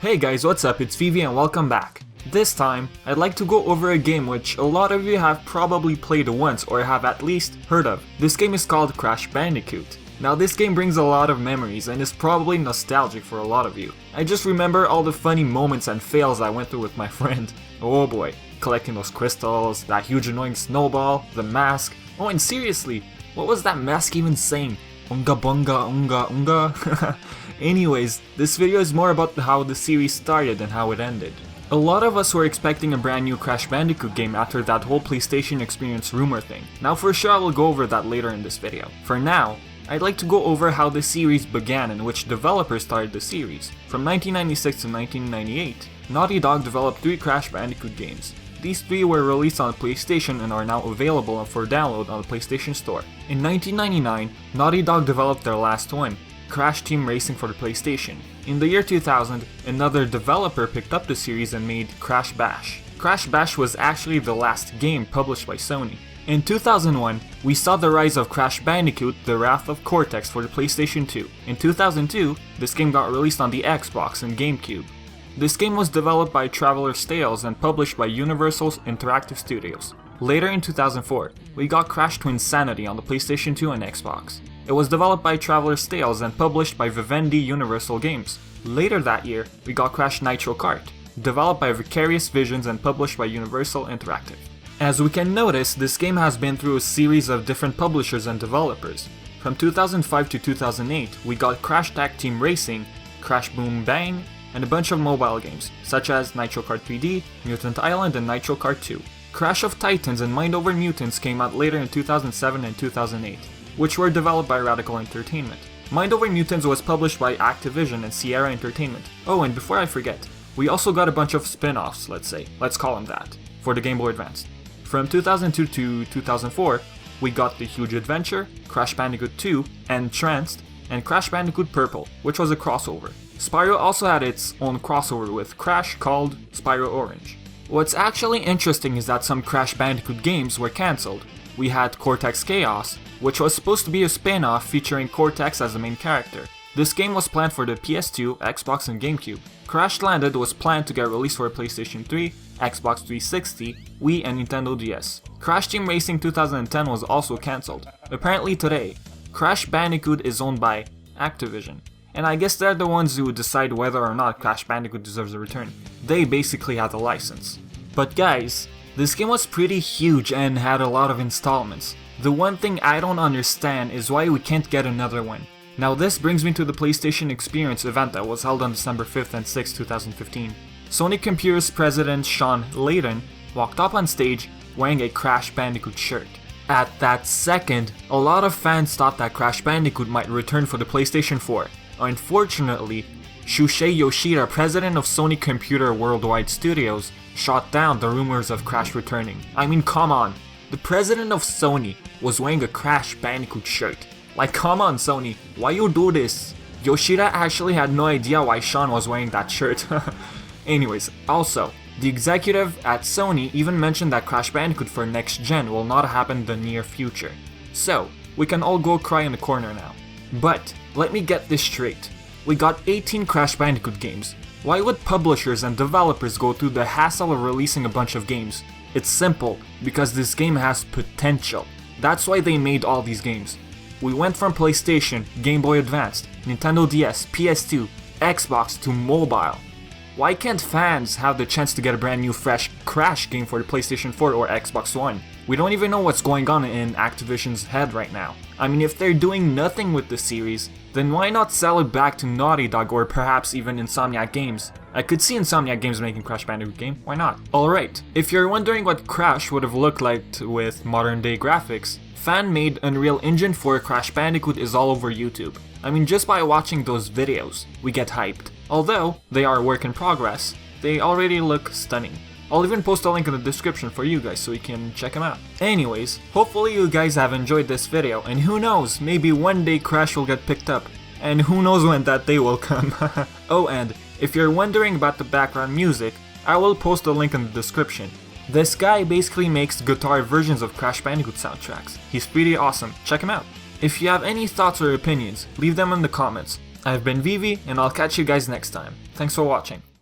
Hey guys, what's up? It's Vivi and welcome back. This time, I'd like to go over a game which a lot of you have probably played once or have at least heard of. This game is called Crash Bandicoot. Now this game brings a lot of memories and is probably nostalgic for a lot of you. I just remember all the funny moments and fails I went through with my friend. Oh boy, collecting those crystals, that huge annoying snowball, the mask. Oh, and seriously, what was that mask even saying? Unga bunga unga unga? Anyways, this video is more about how the series started and how it ended. A lot of us were expecting a brand new Crash Bandicoot game after that whole PlayStation experience rumor thing. Now for sure I will go over that later in this video. For now, I'd like to go over how the series began and which developers started the series. From 1996 to 1998, Naughty Dog developed 3 Crash Bandicoot games. These 3 were released on PlayStation and are now available for download on the PlayStation Store. In 1999, Naughty Dog developed their last one, Crash Team Racing for the PlayStation. In the year 2000, another developer picked up the series and made Crash Bash. Crash Bash was actually the last game published by Sony. In 2001, we saw the rise of Crash Bandicoot: The Wrath of Cortex for the PlayStation 2. In 2002, this game got released on the Xbox and GameCube. This game was developed by Traveler's Tales and published by Universal Interactive Studios. Later in 2004, we got Crash Twinsanity on the PlayStation 2 and Xbox. It was developed by Traveler's Tales and published by Vivendi Universal Games. Later that year, we got Crash Nitro Kart, developed by Vicarious Visions and published by Universal Interactive. As we can notice, this game has been through a series of different publishers and developers. From 2005 to 2008, we got Crash Tag Team Racing, Crash Boom Bang, and a bunch of mobile games, such as Nitro Kart 3D, Mutant Island, and Nitro Kart 2. Crash of Titans and Mind Over Mutants came out later in 2007 and 2008, which were developed by Radical Entertainment. Mind Over Mutants was published by Activision and Sierra Entertainment. Oh, and before I forget, we also got a bunch of spin-offs, let's call them that, for the Game Boy Advance. From 2002 to 2004, we got The Huge Adventure, Crash Bandicoot 2, Entranced, and Crash Bandicoot Purple, which was a crossover. Spyro also had its own crossover with Crash called Spyro Orange. What's actually interesting is that some Crash Bandicoot games were cancelled. We had Cortex Chaos, which was supposed to be a spin-off featuring Cortex as the main character. This game was planned for the PS2, Xbox, and GameCube. Crash Landed was planned to get released for PlayStation 3, Xbox 360, Wii, and Nintendo DS. Crash Team Racing 2010 was also cancelled. Apparently today, Crash Bandicoot is owned by Activision, and I guess they're the ones who decide whether or not Crash Bandicoot deserves a return. They basically have the license. But guys, this game was pretty huge and had a lot of installments. The one thing I don't understand is why we can't get another one. Now this brings me to the PlayStation Experience event that was held on December 5th and 6th, 2015. Sony Computer's president Sean Layden walked up on stage wearing a Crash Bandicoot shirt. At that second, a lot of fans thought that Crash Bandicoot might return for the PlayStation 4. Unfortunately, Shuhei Yoshida, president of Sony Computer Worldwide Studios, shot down the rumors of Crash returning. I mean, come on. The president of Sony was wearing a Crash Bandicoot shirt. Like, come on Sony, why you do this? Yoshida actually had no idea why Sean was wearing that shirt. Anyways, also, the executive at Sony even mentioned that Crash Bandicoot for next gen will not happen in the near future. So, we can all go cry in the corner now. But, let me get this straight. We got 18 Crash Bandicoot games. Why would publishers and developers go through the hassle of releasing a bunch of games? It's simple, because this game has potential. That's why they made all these games. We went from PlayStation, Game Boy Advance, Nintendo DS, PS2, Xbox to mobile. Why can't fans have the chance to get a brand new fresh Crash game for the PlayStation 4 or Xbox One? We don't even know what's going on in Activision's head right now. I mean, if they're doing nothing with the series, then why not sell it back to Naughty Dog or perhaps even Insomniac Games? I could see Insomniac Games making Crash Bandicoot game, why not? Alright, if you're wondering what Crash would have looked like with modern day graphics, fan-made Unreal Engine 4 Crash Bandicoot is all over YouTube. I mean, just by watching those videos, we get hyped. Although they are a work in progress, they already look stunning. I'll even post a link in the description for you guys so you can check them out. Anyways, hopefully you guys have enjoyed this video, and who knows, maybe one day Crash will get picked up. And who knows when that day will come. Oh, and if you're wondering about the background music, I will post a link in the description. This guy basically makes guitar versions of Crash Bandicoot soundtracks. He's pretty awesome, check him out. If you have any thoughts or opinions, leave them in the comments. I've been Vivi, and I'll catch you guys next time. Thanks for watching.